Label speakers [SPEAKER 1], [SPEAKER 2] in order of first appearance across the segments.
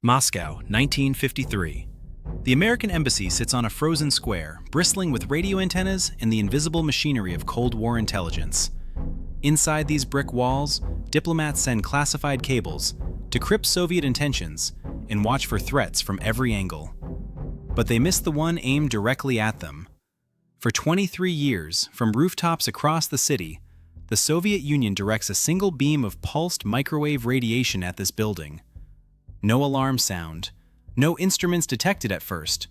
[SPEAKER 1] Moscow, 1953. The American embassy sits on a frozen square, bristling with radio antennas and the invisible machinery of Cold War intelligence. Inside these brick walls, diplomats send classified cables, decrypt Soviet intentions, and watch for threats from every angle. But they miss the one aimed directly at them. For 23 years, from rooftops across the city, the Soviet Union directs a single beam of pulsed microwave radiation at this building. No alarm sound, no instruments detected at first,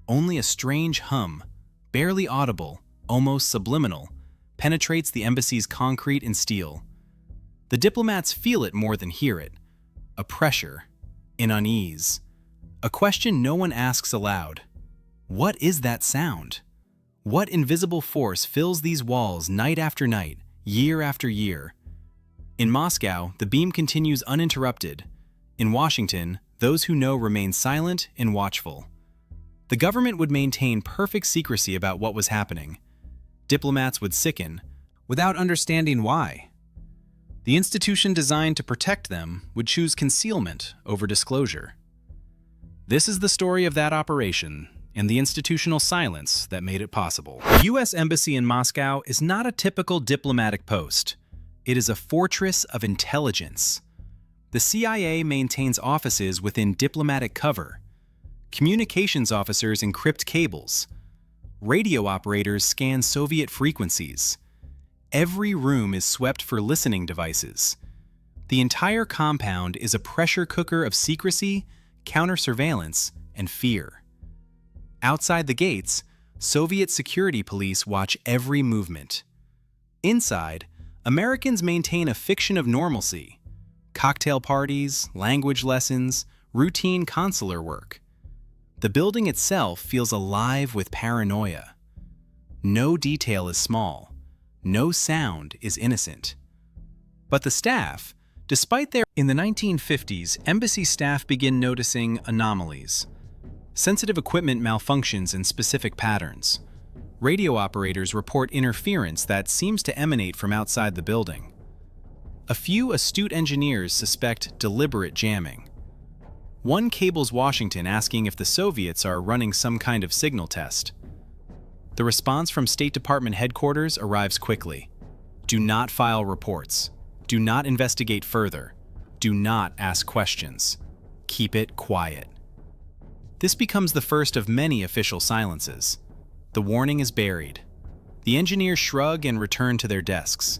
[SPEAKER 1] only a strange hum, barely audible, almost subliminal, penetrates the embassy's concrete and steel. The diplomats feel it more than hear it. A pressure, an unease, a question no one asks aloud. What is that sound? What invisible force fills these walls night after night, year after year? In Moscow, the beam continues uninterrupted. In Washington, those who know remain silent and watchful. The government would maintain perfect secrecy about what was happening. Diplomats would sicken, without understanding why. The institution designed to protect them would choose concealment over disclosure. This is the story of that operation and the institutional silence that made it possible. The U.S. Embassy in Moscow is not a typical diplomatic post. It is a fortress of intelligence. The CIA maintains offices within diplomatic cover. Communications officers encrypt cables. Radio operators scan Soviet frequencies. Every room is swept for listening devices. The entire compound is a pressure cooker of secrecy, counter-surveillance, and fear. Outside the gates, Soviet security police watch every movement. Inside, Americans maintain a fiction of normalcy. Cocktail parties, language lessons, routine consular work. The building itself feels alive with paranoia. No detail is small. No sound is innocent. But the staff, despite their... In the 1950s, embassy staff begin noticing anomalies. Sensitive equipment malfunctions in specific patterns. Radio operators report interference that seems to emanate from outside the building. A few astute engineers suspect deliberate jamming. One cables Washington asking if the Soviets are running some kind of signal test. The response from State Department headquarters arrives quickly. Do not file reports. Do not investigate further. Do not ask questions. Keep it quiet. This becomes the first of many official silences. The warning is buried. The engineers shrug and return to their desks.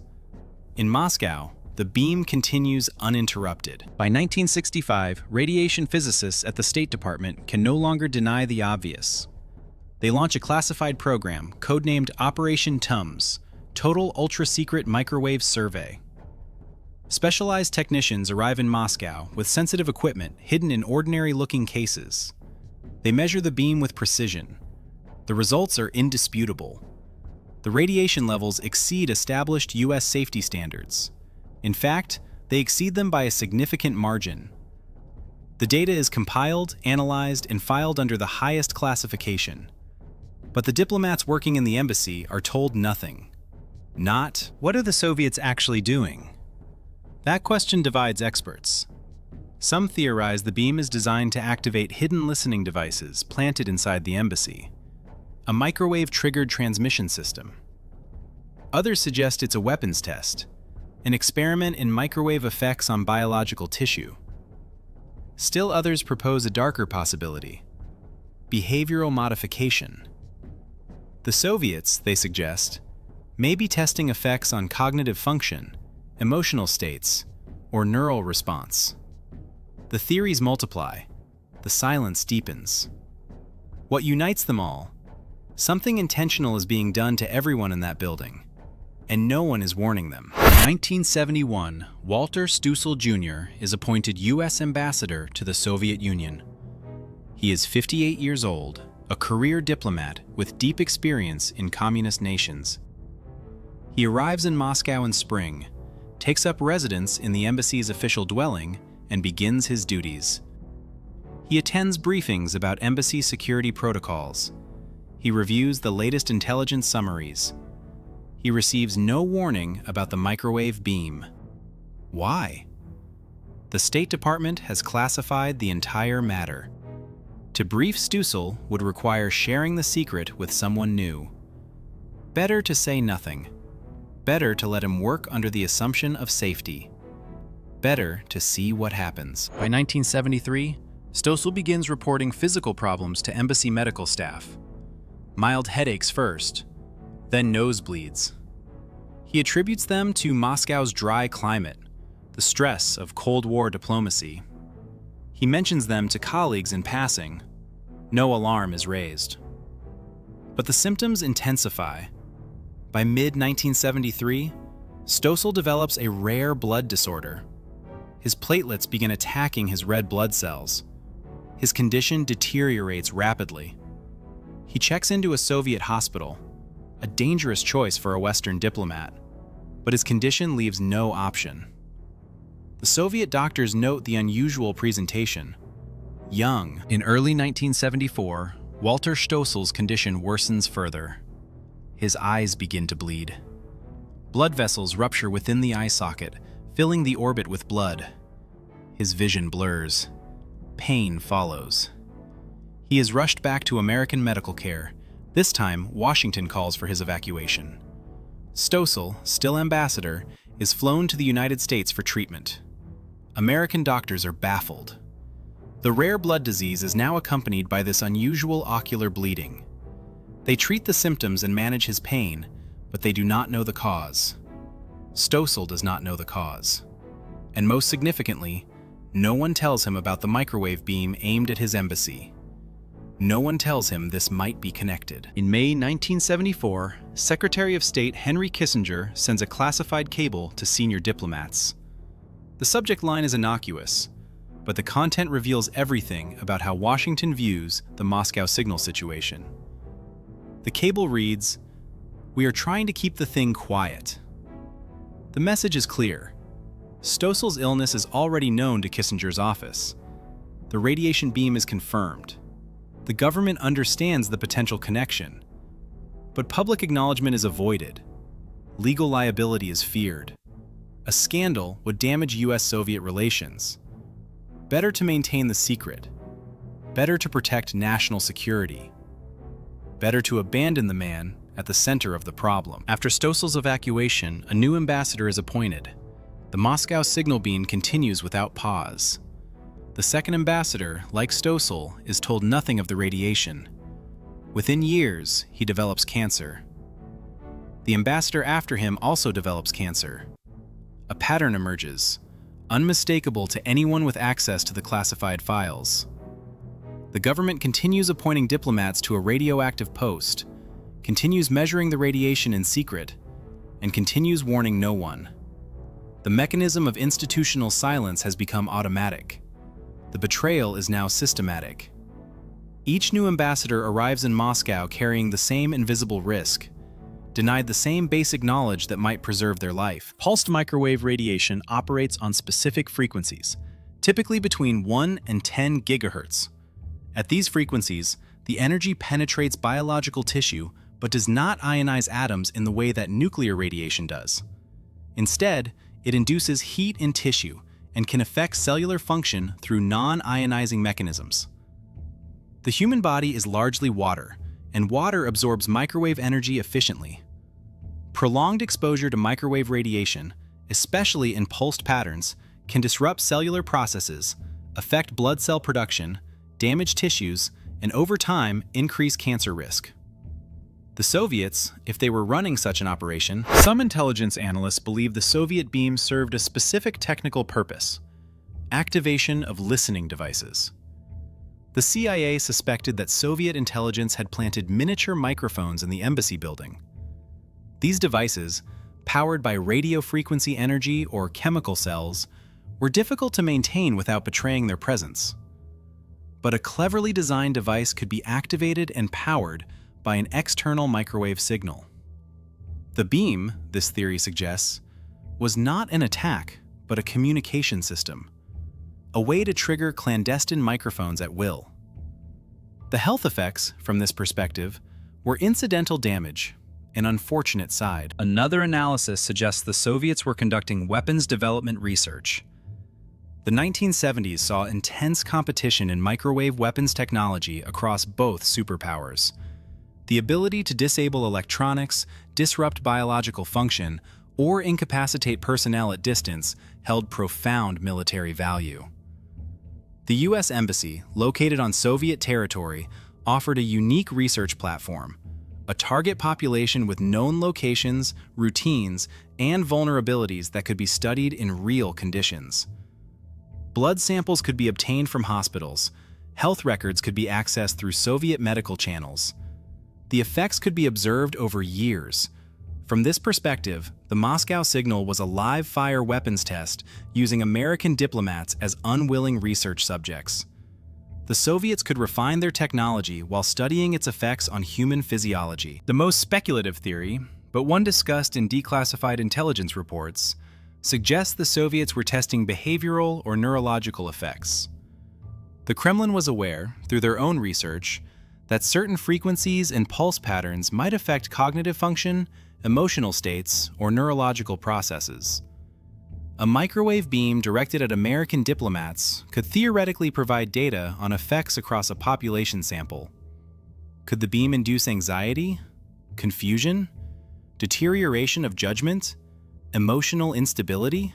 [SPEAKER 1] In Moscow, the beam continues uninterrupted. By 1965, radiation physicists at the State Department can no longer deny the obvious. They launch a classified program codenamed Operation TUMS, Total Ultra-Secret Microwave Survey. Specialized technicians arrive in Moscow with sensitive equipment hidden in ordinary-looking cases. They measure the beam with precision. The results are indisputable. The radiation levels exceed established U.S. safety standards. In fact, they exceed them by a significant margin. The data is compiled, analyzed, and filed under the highest classification. But the diplomats working in the embassy are told nothing. Not, what are the Soviets actually doing? That question divides experts. Some theorize the beam is designed to activate hidden listening devices planted inside the embassy, a microwave-triggered transmission system. Others suggest it's a weapons test, an experiment in microwave effects on biological tissue. Still others propose a darker possibility, behavioral modification. The Soviets, they suggest, may be testing effects on cognitive function, emotional states, or neural response. The theories multiply, the silence deepens. What unites them all? Something intentional is being done to everyone in that building, and no one is warning them. In 1971, Walter Stoessel Jr. is appointed U.S. ambassador to the Soviet Union. He is 58 years old, a career diplomat with deep experience in communist nations. He arrives in Moscow in spring, takes up residence in the embassy's official dwelling, and begins his duties. He attends briefings about embassy security protocols. He reviews the latest intelligence summaries. He receives no warning about the microwave beam. Why? the State Department has classified the entire matter. To brief Stoessel would require sharing the secret with someone new. Better to say nothing. Better to let him work under the assumption of safety. Better to see what happens. By 1973, Stoessel begins reporting physical problems to embassy medical staff. Mild headaches first, then nosebleeds. He attributes them to Moscow's dry climate, the stress of Cold War diplomacy. He mentions them to colleagues in passing. No alarm is raised. But the symptoms intensify. By mid-1973, Stoessel develops a rare blood disorder. His platelets begin attacking his red blood cells. His condition deteriorates rapidly. He checks into a Soviet hospital, a dangerous choice for a Western diplomat, but his condition leaves no option. The Soviet doctors note the unusual presentation. Young. In early 1974, Walter Stoessel's condition worsens further. His eyes begin to bleed. Blood vessels rupture within the eye socket, filling the orbit with blood. His vision blurs. Pain follows. He is rushed back to American medical care. This time, Washington calls for his evacuation. Stoessel, still ambassador, is flown to the United States for treatment. American doctors are baffled. The rare blood disease is now accompanied by this unusual ocular bleeding. They treat the symptoms and manage his pain, but they do not know the cause. Stoessel does not know the cause. And most significantly, no one tells him about the microwave beam aimed at his embassy. No one tells him this might be connected. In May 1974, Secretary of State Henry Kissinger sends a classified cable to senior diplomats. The subject line is innocuous, but the content reveals everything about how Washington views the Moscow signal situation. The cable reads, "We are trying to keep the thing quiet." The message is clear. Stoessel's illness is already known to Kissinger's office. The radiation beam is confirmed. The government understands the potential connection, but public acknowledgement is avoided. Legal liability is feared. A scandal would damage US-Soviet relations. Better to maintain the secret. Better to protect national security. Better to abandon the man at the center of the problem. After Stoessel's evacuation, a new ambassador is appointed. The Moscow signal beam continues without pause. The second ambassador, like Stoessel, is told nothing of the radiation. Within years, he develops cancer. The ambassador after him also develops cancer. A pattern emerges, unmistakable to anyone with access to the classified files. The government continues appointing diplomats to a radioactive post, continues measuring the radiation in secret, and continues warning no one. The mechanism of institutional silence has become automatic. The betrayal is now systematic. Each new ambassador arrives in Moscow carrying the same invisible risk, denied the same basic knowledge that might preserve their life. Pulsed microwave radiation operates on specific frequencies, typically between 1 and 10 gigahertz. At these frequencies, the energy penetrates biological tissue but does not ionize atoms in the way that nuclear radiation does. Instead, it induces heat in tissue and can affect cellular function through non-ionizing mechanisms. The human body is largely water, and water absorbs microwave energy efficiently. Prolonged exposure to microwave radiation, especially in pulsed patterns, can disrupt cellular processes, affect blood cell production, damage tissues, and over time, increase cancer risk. The Soviets, if they were running such an operation, some intelligence analysts believe the Soviet beam served a specific technical purpose: activation of listening devices. The CIA suspected that Soviet intelligence had planted miniature microphones in the embassy building. These devices, powered by radio frequency energy or chemical cells, were difficult to maintain without betraying their presence. But a cleverly designed device could be activated and powered by an external microwave signal. The beam, this theory suggests, was not an attack, but a communication system, a way to trigger clandestine microphones at will. The health effects, from this perspective, were incidental damage, an unfortunate side. Another analysis suggests the Soviets were conducting weapons development research. The 1970s saw intense competition in microwave weapons technology across both superpowers. The ability to disable electronics, disrupt biological function, or incapacitate personnel at distance held profound military value. The U.S. Embassy, located on Soviet territory, offered a unique research platform, a target population with known locations, routines, and vulnerabilities that could be studied in real conditions. Blood samples could be obtained from hospitals. Health records could be accessed through Soviet medical channels. The effects could be observed over years. From this perspective, the Moscow Signal was a live-fire weapons test using American diplomats as unwilling research subjects. The Soviets could refine their technology while studying its effects on human physiology. The most speculative theory, but one discussed in declassified intelligence reports, suggests the Soviets were testing behavioral or neurological effects. The Kremlin was aware, through their own research, that certain frequencies and pulse patterns might affect cognitive function, emotional states, or neurological processes. A microwave beam directed at American diplomats could theoretically provide data on effects across a population sample. Could the beam induce anxiety, confusion, deterioration of judgment, emotional instability?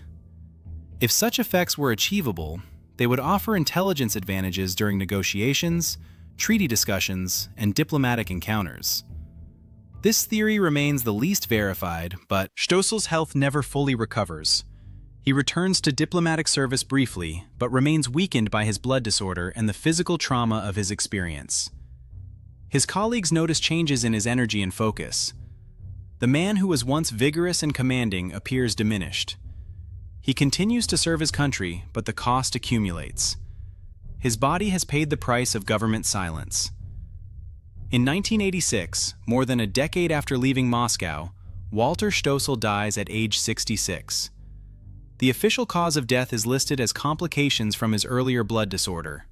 [SPEAKER 1] If such effects were achievable, they would offer intelligence advantages during negotiations, treaty discussions, and diplomatic encounters. This theory remains the least verified, but Stossel's health never fully recovers. He returns to diplomatic service briefly, but remains weakened by his blood disorder and the physical trauma of his experience. His colleagues notice changes in his energy and focus. The man who was once vigorous and commanding appears diminished. He continues to serve his country, but the cost accumulates. His body has paid the price of government silence. In 1986, more than a decade after leaving Moscow, Walter Stossel dies at age 66. The official cause of death is listed as complications from his earlier blood disorder.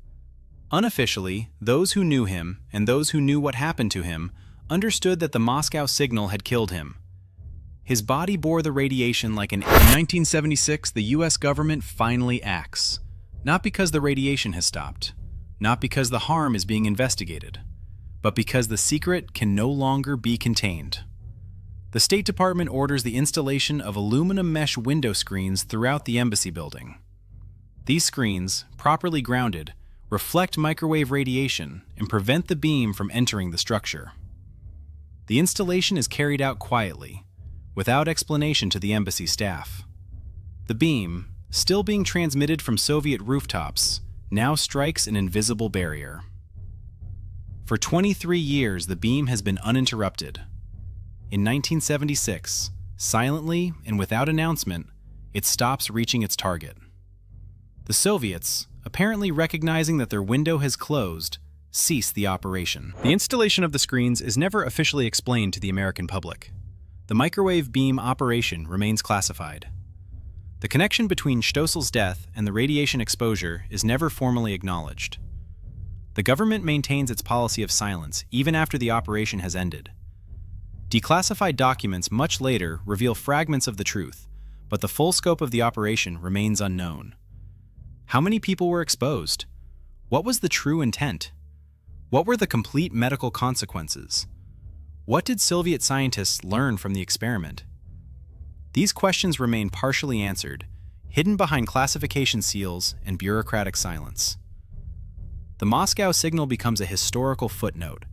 [SPEAKER 1] Unofficially, those who knew him and those who knew what happened to him understood that the Moscow Signal had killed him. His body bore the radiation like an... In 1976, the U.S. government finally acts. Not because the radiation has stopped, not because the harm is being investigated, but because the secret can no longer be contained. The State Department orders the installation of aluminum mesh window screens throughout the embassy building. These screens, properly grounded, reflect microwave radiation and prevent the beam from entering the structure. The installation is carried out quietly, without explanation to the embassy staff. The beam, still being transmitted from Soviet rooftops, now strikes an invisible barrier. For 23 years, the beam has been uninterrupted. In 1976, silently and without announcement, it stops reaching its target. The Soviets, apparently recognizing that their window has closed, cease the operation. The installation of the screens is never officially explained to the American public. The microwave beam operation remains classified. The connection between Stossel's death and the radiation exposure is never formally acknowledged. The government maintains its policy of silence even after the operation has ended. Declassified documents much later reveal fragments of the truth, but the full scope of the operation remains unknown. How many people were exposed? What was the true intent? What were the complete medical consequences? What did Soviet scientists learn from the experiment? These questions remain partially answered, hidden behind classification seals and bureaucratic silence. The Moscow Signal becomes a historical footnote,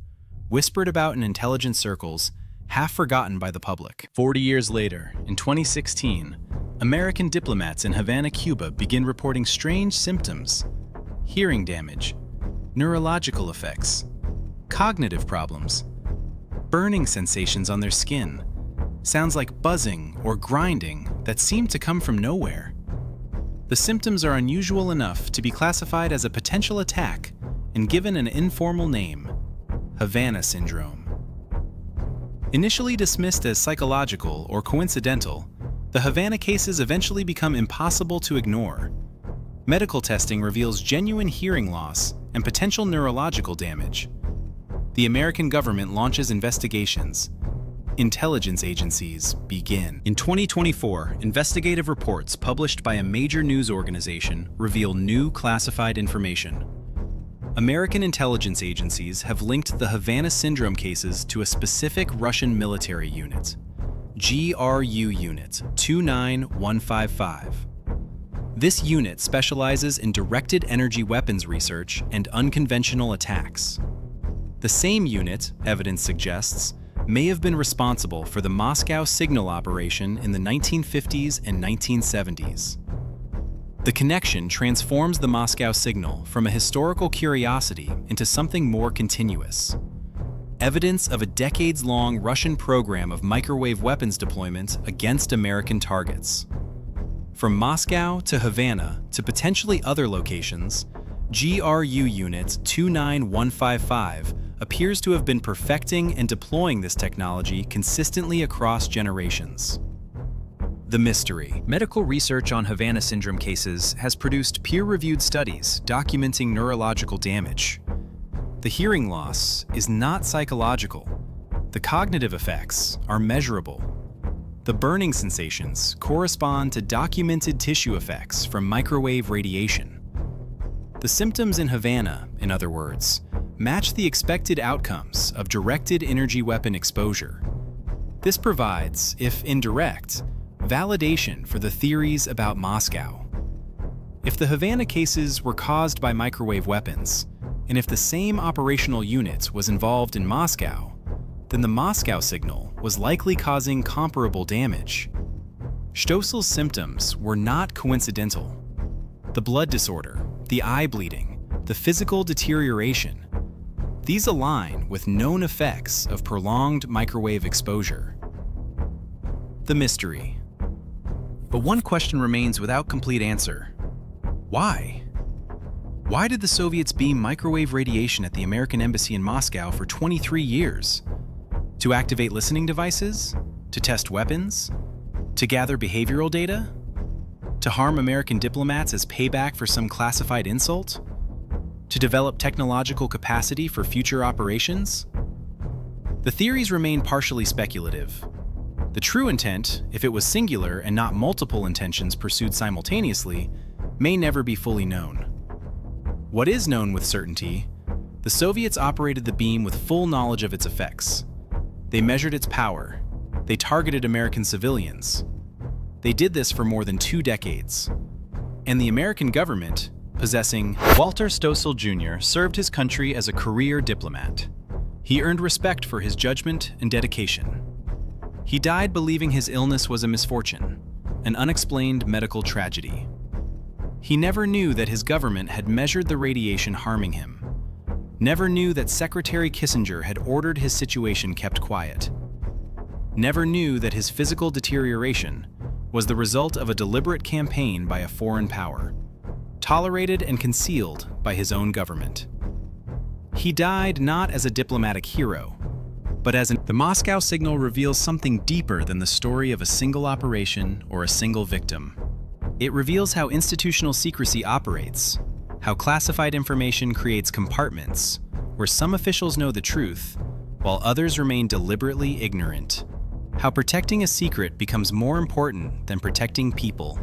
[SPEAKER 1] whispered about in intelligence circles, half forgotten by the public. 40 years later, in 2016, American diplomats in Havana, Cuba begin reporting strange symptoms: hearing damage, neurological effects, cognitive problems, burning sensations on their skin, sounds like buzzing or grinding that seem to come from nowhere. The symptoms are unusual enough to be classified as a potential attack and given an informal name: Havana Syndrome. Initially dismissed as psychological or coincidental, the Havana cases eventually become impossible to ignore. Medical testing reveals genuine hearing loss and potential neurological damage. The American government launches investigations. intelligence agencies begin. In 2024, investigative reports published by a major news organization reveal new classified information. American intelligence agencies have linked the Havana Syndrome cases to a specific Russian military unit, GRU Unit 29155. This unit specializes in directed energy weapons research and unconventional attacks. The same unit, evidence suggests, may have been responsible for the Moscow signal operation in the 1950s and 1970s. The connection transforms the Moscow signal from a historical curiosity into something more continuous. Evidence of a decades-long Russian program of microwave weapons deployment against American targets. From Moscow to Havana to potentially other locations, GRU Unit 29155 appears to have been perfecting and deploying this technology consistently across generations. The mystery. Medical research on Havana Syndrome cases has produced peer-reviewed studies documenting neurological damage. The hearing loss is not psychological. The cognitive effects are measurable. The burning sensations correspond to documented tissue effects from microwave radiation. The symptoms in Havana, in other words, match the expected outcomes of directed energy weapon exposure. This provides, if indirect, validation for the theories about Moscow. If the Havana cases were caused by microwave weapons, and if the same operational unit was involved in Moscow, then the Moscow signal was likely causing comparable damage. Stossel's symptoms were not coincidental. The blood disorder, the eye bleeding, the physical deterioration, these align with known effects of prolonged microwave exposure. The mystery. But one question remains without complete answer. Why? Why did the Soviets beam microwave radiation at the American embassy in Moscow for 23 years? To activate listening devices? To test weapons? To gather behavioral data? To harm American diplomats as payback for some classified insult? To develop technological capacity for future operations? The theories remain partially speculative. The true intent, if it was singular and not multiple intentions pursued simultaneously, may never be fully known. What is known with certainty, the Soviets operated the beam with full knowledge of its effects. They measured its power. They targeted American civilians. They did this for more than 2 decades. And the American government, possessing Walter Stossel Jr., served his country as a career diplomat. He earned respect for his judgment and dedication. He died believing his illness was a misfortune, an unexplained medical tragedy. He never knew that his government had measured the radiation harming him, never knew that Secretary Kissinger had ordered his situation kept quiet, never knew that his physical deterioration was the result of a deliberate campaign by a foreign power, tolerated and concealed by his own government. He died not as a diplomatic hero, but as the Moscow signal reveals something deeper than the story of a single operation or a single victim. It reveals how institutional secrecy operates, how classified information creates compartments where some officials know the truth while others remain deliberately ignorant, how protecting a secret becomes more important than protecting people,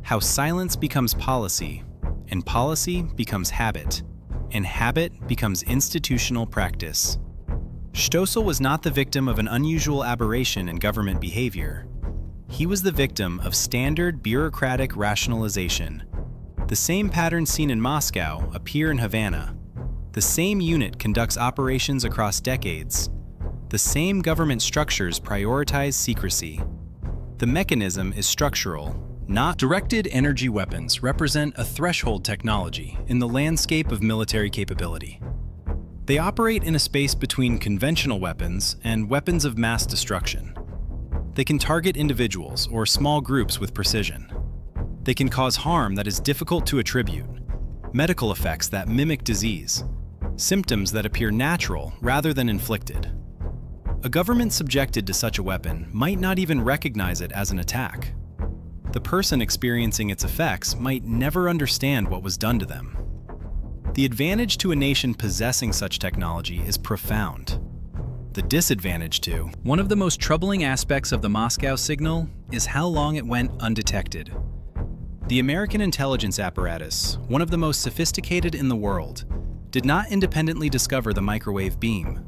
[SPEAKER 1] how silence becomes policy, and policy becomes habit, and habit becomes institutional practice. Stossel was not the victim of an unusual aberration in government behavior. He was the victim of standard bureaucratic rationalization. The same patterns seen in Moscow appear in Havana. The same unit conducts operations across decades. The same government structures prioritize secrecy. The mechanism is structural, not directed energy weapons represent a threshold technology in the landscape of military capability. They operate in a space between conventional weapons and weapons of mass destruction. They can target individuals or small groups with precision. They can cause harm that is difficult to attribute, medical effects that mimic disease, symptoms that appear natural rather than inflicted. A government subjected to such a weapon might not even recognize it as an attack. The person experiencing its effects might never understand what was done to them. The advantage to a nation possessing such technology is profound. the disadvantage to. One of the most troubling aspects of the Moscow signal is how long it went undetected. The American intelligence apparatus, one of the most sophisticated in the world, did not independently discover the microwave beam.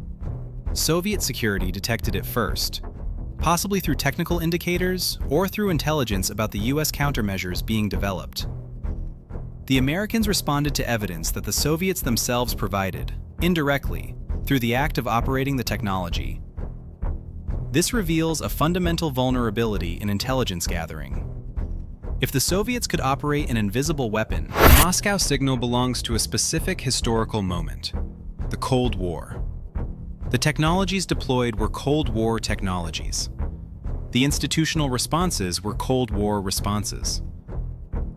[SPEAKER 1] Soviet security detected it first, possibly through technical indicators or through intelligence about the US countermeasures being developed. The Americans responded to evidence that the Soviets themselves provided, indirectly, through the act of operating the technology. This reveals a fundamental vulnerability in intelligence gathering. If the Soviets could operate an invisible weapon, the Moscow signal belongs to a specific historical moment, the Cold War. The technologies deployed were Cold War technologies. The institutional responses were Cold War responses.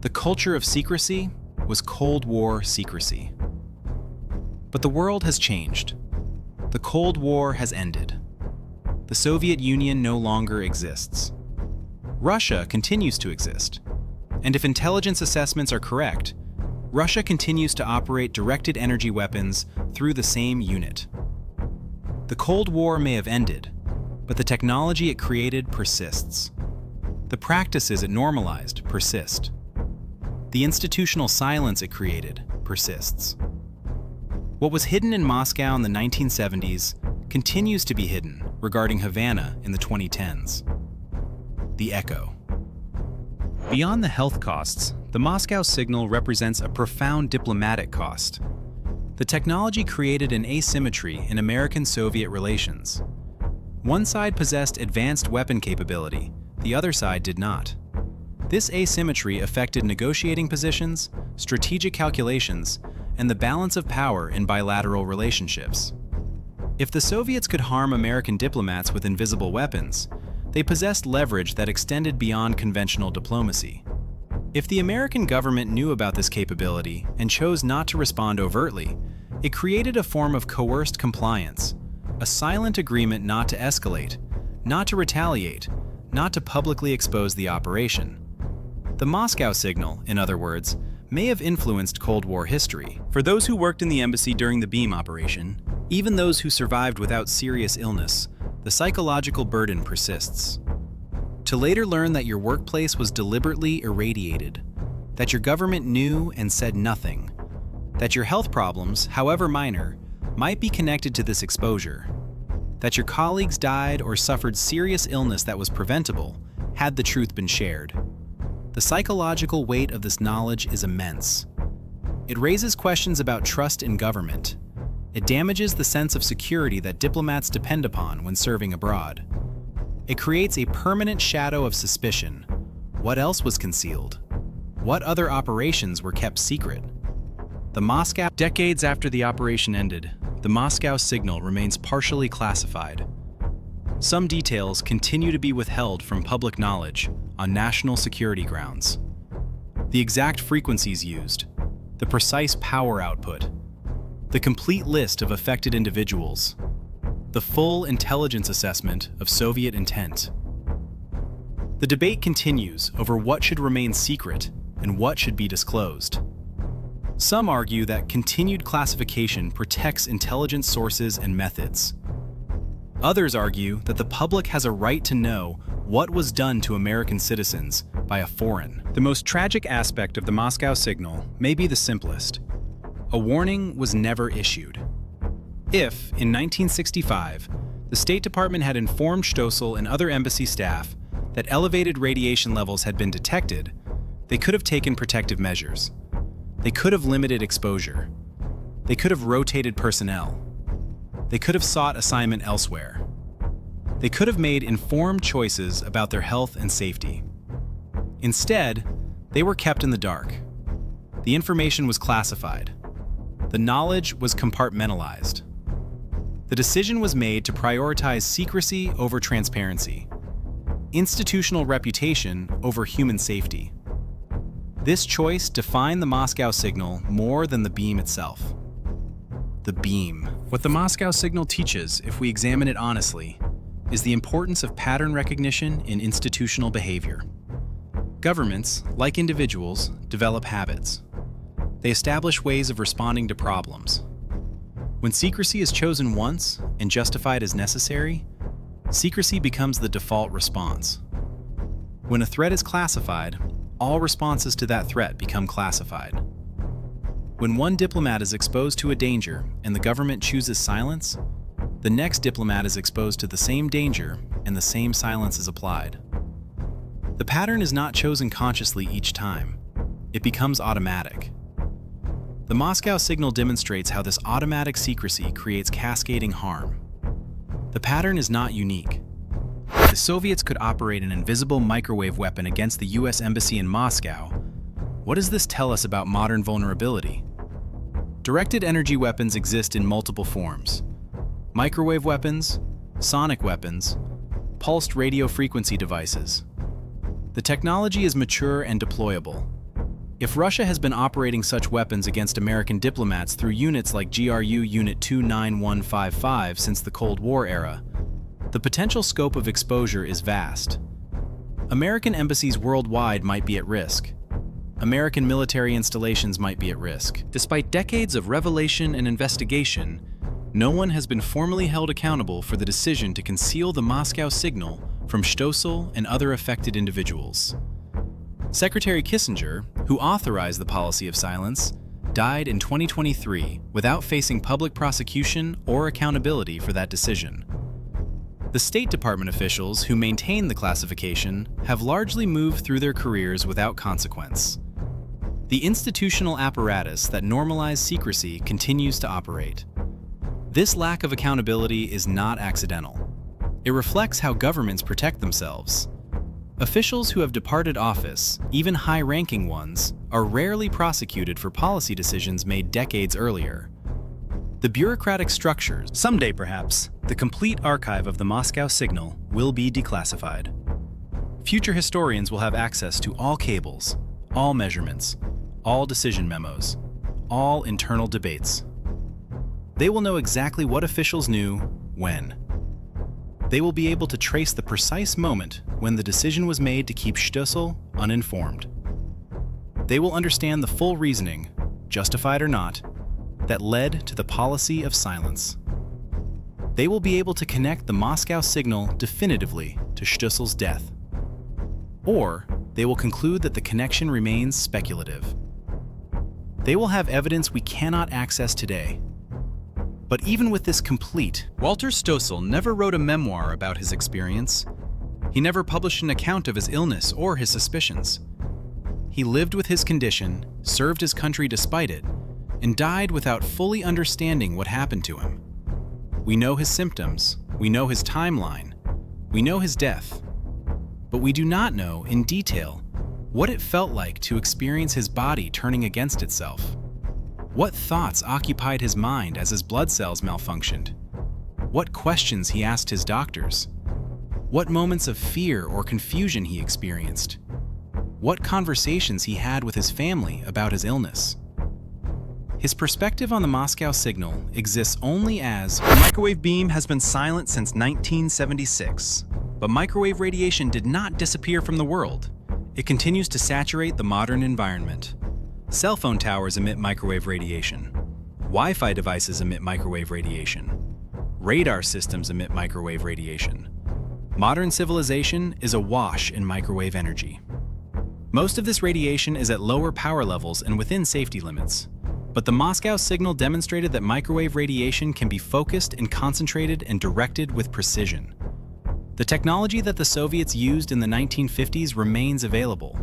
[SPEAKER 1] The culture of secrecy was Cold War secrecy. But the world has changed. The Cold War has ended. The Soviet Union no longer exists. Russia continues to exist. And if intelligence assessments are correct, Russia continues to operate directed energy weapons through the same unit. The Cold War may have ended, but the technology it created persists. The practices it normalized persist. The institutional silence it created persists. What was hidden in Moscow in the 1970s continues to be hidden regarding Havana in the 2010s. The echo. Beyond the health costs, the Moscow signal represents a profound diplomatic cost. The technology created an asymmetry in American-Soviet relations. One side possessed advanced weapon capability, the other side did not. This asymmetry affected negotiating positions, strategic calculations, and the balance of power in bilateral relationships. If the Soviets could harm American diplomats with invisible weapons, they possessed leverage that extended beyond conventional diplomacy. If the American government knew about this capability and chose not to respond overtly, it created a form of coerced compliance, a silent agreement not to escalate, not to retaliate, not to publicly expose the operation. The Moscow signal, in other words, may have influenced Cold War history. For those who worked in the embassy during the beam operation, even those who survived without serious illness, the psychological burden persists. To later learn that your workplace was deliberately irradiated, that your government knew and said nothing, that your health problems, however minor, might be connected to this exposure, that your colleagues died or suffered serious illness that was preventable, had the truth been shared. The psychological weight of this knowledge is immense. It raises questions about trust in government. It damages the sense of security that diplomats depend upon when serving abroad. It creates a permanent shadow of suspicion. What else was concealed? What other operations were kept secret? Decades after the operation ended, the Moscow signal remains partially classified. Some details continue to be withheld from public knowledge on national security grounds. The exact frequencies used, the precise power output, the complete list of affected individuals, the full intelligence assessment of Soviet intent. The debate continues over what should remain secret and what should be disclosed. Some argue that continued classification protects intelligence sources and methods. Others argue that the public has a right to know what was done to American citizens by a foreign. The most tragic aspect of the Moscow signal may be the simplest. A warning was never issued. If, in 1965, the State Department had informed Stossel and other embassy staff that elevated radiation levels had been detected, they could have taken protective measures. They could have limited exposure. They could have rotated personnel. They could have sought assignment elsewhere. They could have made informed choices about their health and safety. Instead, they were kept in the dark. The information was classified. The knowledge was compartmentalized. The decision was made to prioritize secrecy over transparency, institutional reputation over human safety. This choice defined the Moscow signal more than the beam itself. The beam. What the Moscow signal teaches, if we examine it honestly, is the importance of pattern recognition in institutional behavior. Governments, like individuals, develop habits. They establish ways of responding to problems. When secrecy is chosen once and justified as necessary, secrecy becomes the default response. When a threat is classified, all responses to that threat become classified. When one diplomat is exposed to a danger and the government chooses silence, the next diplomat is exposed to the same danger and the same silence is applied. The pattern is not chosen consciously each time. It becomes automatic. The Moscow signal demonstrates how this automatic secrecy creates cascading harm. The pattern is not unique. The Soviets could operate an invisible microwave weapon against the US Embassy in Moscow. What does this tell us about modern vulnerability? Directed energy weapons exist in multiple forms. Microwave weapons, sonic weapons, pulsed radio frequency devices. The technology is mature and deployable. If Russia has been operating such weapons against American diplomats through units like GRU Unit 29155 since the Cold War era, the potential scope of exposure is vast. American embassies worldwide might be at risk. American military installations might be at risk. Despite decades of revelation and investigation, no one has been formally held accountable for the decision to conceal the Moscow signal from Stoessel and other affected individuals. Secretary Kissinger, who authorized the policy of silence, died in 2023 without facing public prosecution or accountability for that decision. The State Department officials who maintain the classification have largely moved through their careers without consequence. The institutional apparatus that normalized secrecy continues to operate. This lack of accountability is not accidental. It reflects how governments protect themselves. Officials who have departed office, even high-ranking ones, are rarely prosecuted for policy decisions made decades earlier. The bureaucratic structures, someday perhaps, the complete archive of the Moscow signal will be declassified. Future historians will have access to all cables, all measurements, all decision memos, all internal debates. They will know exactly what officials knew when. They will be able to trace the precise moment when the decision was made to keep Stoessel uninformed. They will understand the full reasoning, justified or not, that led to the policy of silence. They will be able to connect the Moscow signal definitively to Stoessel's death. Or they will conclude that the connection remains speculative. They will have evidence we cannot access today. But even with this complete, Walter Stoessel never wrote a memoir about his experience. He never published an account of his illness or his suspicions. He lived with his condition, served his country despite it, and died without fully understanding what happened to him. We know his symptoms, we know his timeline, we know his death, but we do not know in detail what it felt like to experience his body turning against itself. What thoughts occupied his mind as his blood cells malfunctioned? What questions he asked his doctors? What moments of fear or confusion he experienced? What conversations he had with his family about his illness? His perspective on the Moscow signal exists only as the microwave beam has been silent since 1976, but microwave radiation did not disappear from the world. It continues to saturate the modern environment. Cell phone towers emit microwave radiation. Wi-Fi devices emit microwave radiation. Radar systems emit microwave radiation. Modern civilization is awash in microwave energy. Most of this radiation is at lower power levels and within safety limits. But the Moscow signal demonstrated that microwave radiation can be focused and concentrated and directed with precision. The technology that the Soviets used in the 1950s remains available.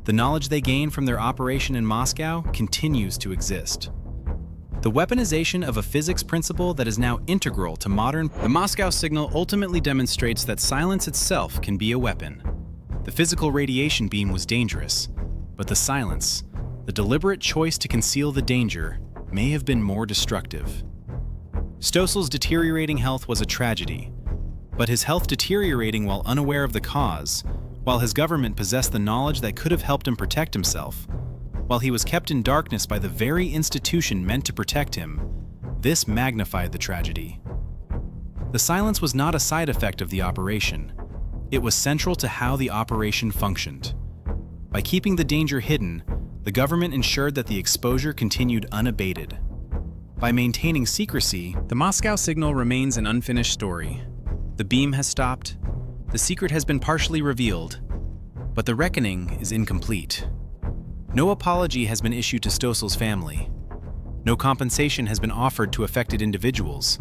[SPEAKER 1] The knowledge they gained from their operation in Moscow continues to exist. The weaponization of a physics principle that is now integral to the Moscow signal ultimately demonstrates that silence itself can be a weapon. The physical radiation beam was dangerous, but the silence, the deliberate choice to conceal the danger, may have been more destructive. Stoessel's deteriorating health was a tragedy, but his health deteriorating while unaware of the cause, while his government possessed the knowledge that could have helped him protect himself, while he was kept in darkness by the very institution meant to protect him, this magnified the tragedy. The silence was not a side effect of the operation. It was central to how the operation functioned. By keeping the danger hidden, the government ensured that the exposure continued unabated. By maintaining secrecy, the Moscow signal remains an unfinished story. The beam has stopped, the secret has been partially revealed, but the reckoning is incomplete. No apology has been issued to Stossel's family. No compensation has been offered to affected individuals.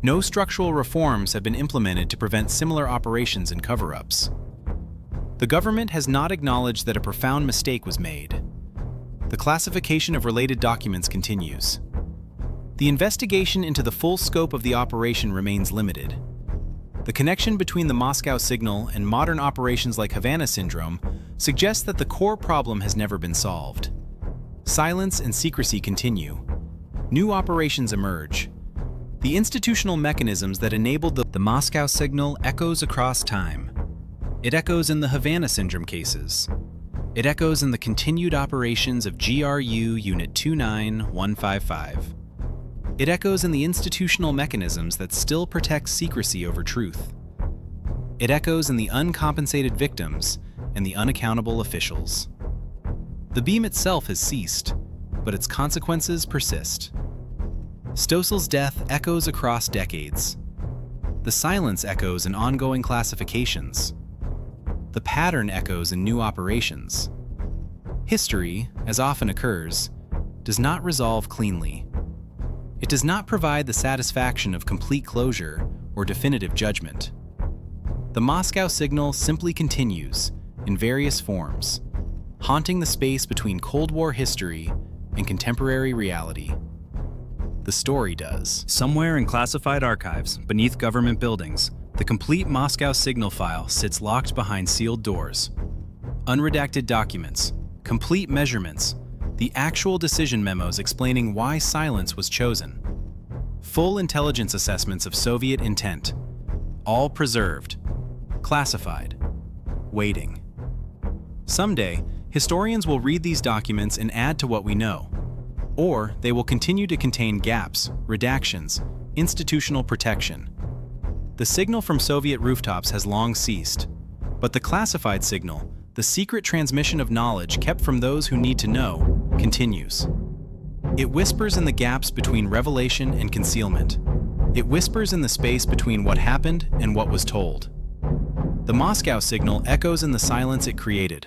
[SPEAKER 1] No structural reforms have been implemented to prevent similar operations and cover-ups. The government has not acknowledged that a profound mistake was made. The classification of related documents continues. The investigation into the full scope of the operation remains limited. The connection between the Moscow signal and modern operations like Havana Syndrome suggests that the core problem has never been solved. Silence and secrecy continue. New operations emerge. The institutional mechanisms that enabled the Moscow signal echoes across time. It echoes in the Havana Syndrome cases. It echoes in the continued operations of GRU Unit 29155. It echoes in the institutional mechanisms that still protect secrecy over truth. It echoes in the uncompensated victims and the unaccountable officials. The beam itself has ceased, but its consequences persist. Stossel's death echoes across decades. The silence echoes in ongoing classifications. The pattern echoes in new operations. History, as often occurs, does not resolve cleanly. It does not provide the satisfaction of complete closure or definitive judgment. The Moscow signal simply continues, in various forms, haunting the space between Cold War history and contemporary reality. The story does. Somewhere in classified archives, beneath government buildings, the complete Moscow signal file sits locked behind sealed doors. Unredacted documents, complete measurements, the actual decision memos explaining why silence was chosen. Full intelligence assessments of Soviet intent. All preserved. Classified. Waiting. Someday, historians will read these documents and add to what we know. Or they will continue to contain gaps, redactions, institutional protection. The signal from Soviet rooftops has long ceased, but the classified signal, the secret transmission of knowledge kept from those who need to know, continues. It whispers in the gaps between revelation and concealment. It whispers in the space between what happened and what was told. The Moscow signal echoes in the silence it created.